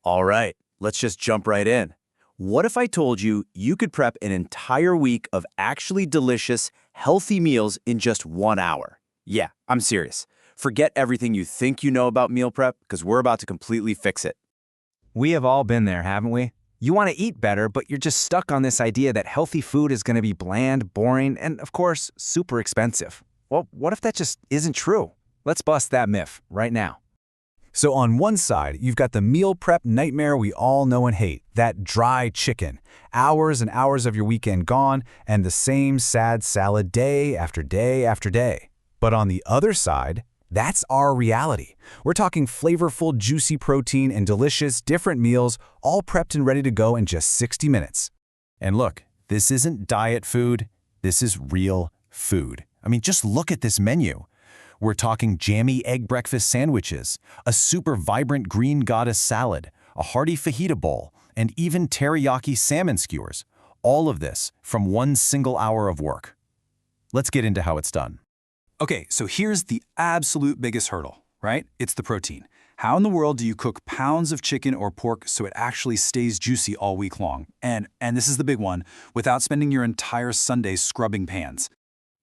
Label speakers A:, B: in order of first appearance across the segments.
A: All right, let's just jump right in. What if I told you you could prep an entire week of actually delicious, healthy meals in just 1 hour? Yeah, I'm serious. Forget everything you think you know about meal prep, because we're about to completely fix it.
B: We have all been there, haven't we? You want to eat better, but you're just stuck on this idea that healthy food is going to be bland, boring, and of course, super expensive. Well, what if that just isn't true? Let's bust that myth right now.
C: So on one side, you've got the meal prep nightmare we all know and hate, that dry chicken. Hours and hours of your weekend gone, and the same sad salad day after day after day. But on the other side, that's our reality. We're talking flavorful, juicy protein and delicious, different meals, all prepped and ready to go in just 60 minutes. And look, this isn't diet food, this is real food. I mean, just look at this menu. We're talking jammy egg breakfast sandwiches, a super vibrant green goddess salad, a hearty fajita bowl, and even teriyaki salmon skewers. All of this from one single hour of work. Let's get into how it's done.
D: Okay, so here's the absolute biggest hurdle, right? It's the protein. How in the world do you cook pounds of chicken or pork so it actually stays juicy all week long? And this is the big one, without spending your entire Sunday scrubbing pans.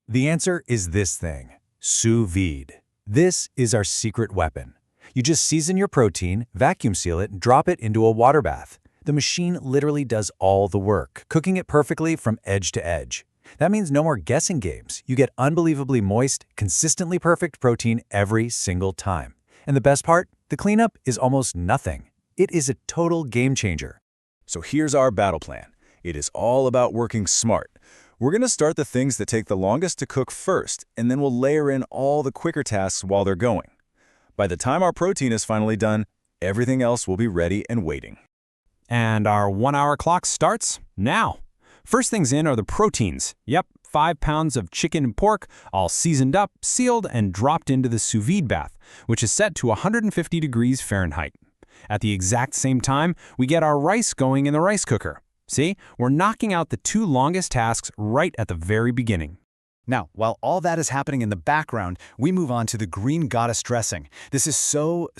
C: The answer is this thing, sous vide. This is our secret weapon. You just season your protein, vacuum seal it, and drop it into a water bath. The machine literally does all the work, cooking it perfectly from edge to edge. That means no more guessing games. You get unbelievably moist, consistently perfect protein every single time. And the best part? The cleanup is almost nothing. It is a total game changer.
E: So here's our battle plan. It is all about working smart. We're going to start the things that take the longest to cook first, and then we'll layer in all the quicker tasks while they're going. By the time our protein is finally done, everything else will be ready and waiting.
B: And our 1-hour clock starts now. First things in are the proteins. Yep, 5 pounds of chicken and pork, all seasoned up, sealed, and dropped into the sous vide bath, which is set to 150 degrees Fahrenheit. At the exact same time, we get our rice going in the rice cooker. See, we're knocking out the 2 longest tasks right at the very beginning.
F: Now, while all that is happening in the background, we move on to the green goddess dressing. This is so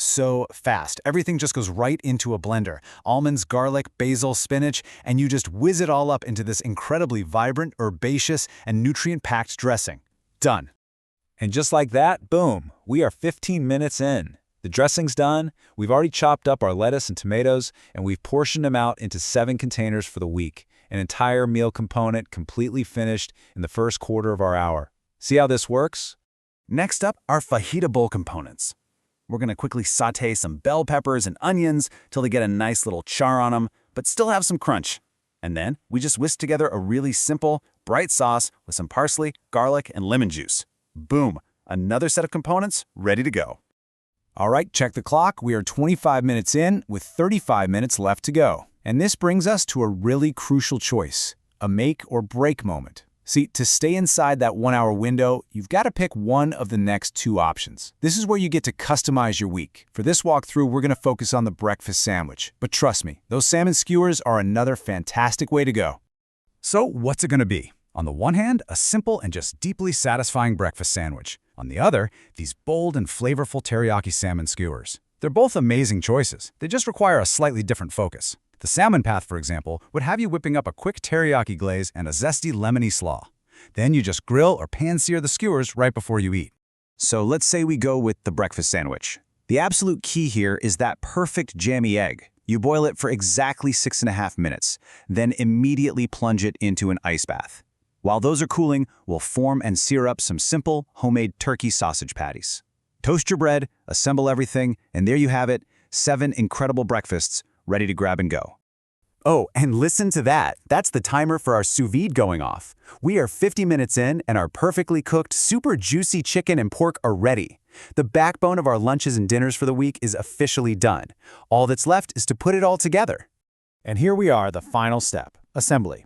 F: fast. Everything just goes right into a blender. Almonds, garlic, basil, spinach, and you just whiz it all up into this incredibly vibrant, herbaceous, and nutrient-packed dressing. Done.
E: And just like that, boom, we are 15 minutes in. The dressing's done, we've already chopped up our lettuce and tomatoes, and we've portioned them out into 7 containers for the week. An entire meal component completely finished in the first quarter of our hour. See how this works?
F: Next up, our fajita bowl components. We're going to quickly sauté some bell peppers and onions till they get a nice little char on them, but still have some crunch. And then we just whisk together a really simple, bright sauce with some parsley, garlic, and lemon juice. Boom, another set of components ready to go.
C: All right, check the clock. We are 25 minutes in with 35 minutes left to go. And this brings us to a really crucial choice, a make or break moment. See, to stay inside that 1-hour window, you've got to pick one of the next 2 options. This is where you get to customize your week. For this walkthrough, we're going to focus on the breakfast sandwich. But trust me, those salmon skewers are another fantastic way to go. So what's it going to be? On the one hand, a simple and just deeply satisfying breakfast sandwich. On the other, these bold and flavorful teriyaki salmon skewers. They're both amazing choices. They just require a slightly different focus. The salmon path, for example, would have you whipping up a quick teriyaki glaze and a zesty lemony slaw. Then you just grill or pan-sear the skewers right before you eat.
A: So let's say we go with the breakfast sandwich. The absolute key here is that perfect jammy egg. You boil it for exactly 6.5 minutes, then immediately plunge it into an ice bath. While those are cooling, we'll form and sear up some simple, homemade turkey sausage patties. Toast your bread, assemble everything, and there you have it, 7 incredible breakfasts ready to grab and go.
F: Oh, and listen to that. That's the timer for our sous vide going off. We are 50 minutes in and our perfectly cooked, super juicy chicken and pork are ready. The backbone of our lunches and dinners for the week is officially done. All that's left is to put it all together.
C: And here we are, the final step, assembly.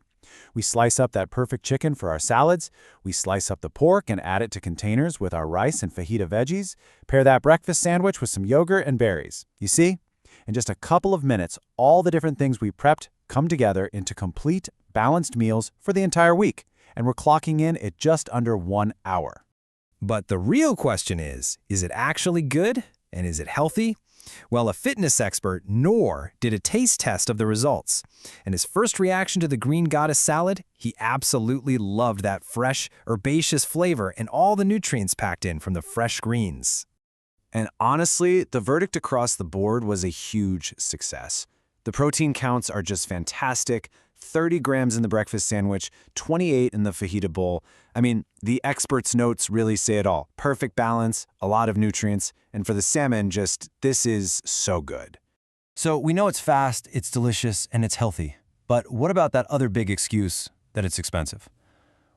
C: We slice up that perfect chicken for our salads. We slice up the pork and add it to containers with our rice and fajita veggies. Pair that breakfast sandwich with some yogurt and berries. You see? In just a couple of minutes, all the different things we prepped come together into complete, balanced meals for the entire week, and we're clocking in at just under 1 hour.
B: But the real question is it actually good? And is it healthy?
G: Well, a fitness expert, Noor, did a taste test of the results. And his first reaction to the green goddess salad, he absolutely loved that fresh, herbaceous flavor and all the nutrients packed in from the fresh greens.
A: And honestly, the verdict across the board was a huge success. The protein counts are just fantastic. 30 grams in the breakfast sandwich, 28 in the fajita bowl. I mean, the experts' notes really say it all. Perfect balance, a lot of nutrients, and for the salmon, this is so good.
G: So we know it's fast, it's delicious, and it's healthy. But what about that other big excuse that it's expensive?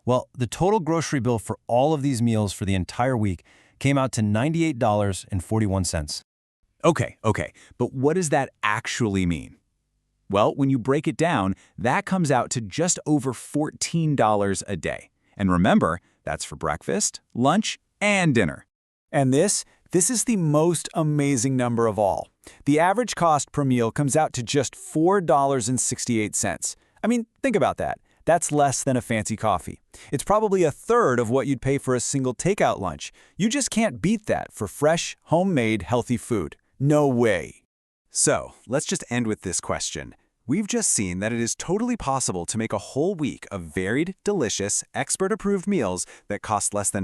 G: Well, the total grocery bill for all of these meals for the entire week came out to $98.41.
E: Okay, but what does that actually mean? Well, when you break it down, that comes out to just over $14 a day. And remember, that's for breakfast, lunch, and dinner.
C: And this is the most amazing number of all. The average cost per meal comes out to just $4.68. I mean, think about that. That's less than a fancy coffee. It's probably a third of what you'd pay for a single takeout lunch. You just can't beat that for fresh, homemade, healthy food. No way.
A: So, let's just end with this question. We've just seen that it is totally possible to make a whole week of varied, delicious, expert-approved meals that cost less than